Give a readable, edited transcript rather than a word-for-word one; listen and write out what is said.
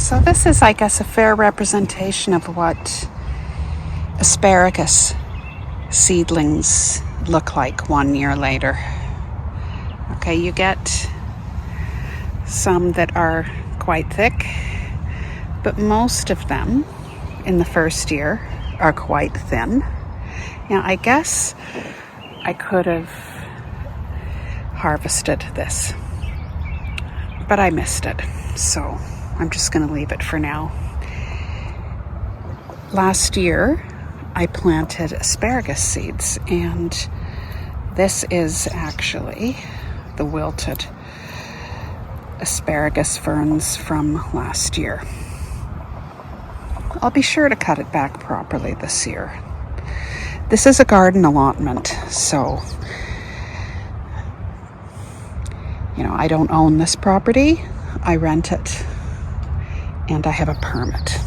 So this is, I guess, a fair representation of what asparagus seedlings look like 1 year later. Okay, you get some that are quite thick, but most of them in the first year are quite thin. Now, I guess I could have harvested this, but I missed it, so I'm just going to leave it for now. Last year, I planted asparagus seeds, and this is actually the wilted asparagus ferns from last year. I'll be sure to cut it back properly this year. This is a garden allotment, so I don't own this property. I rent it, and I have a permit.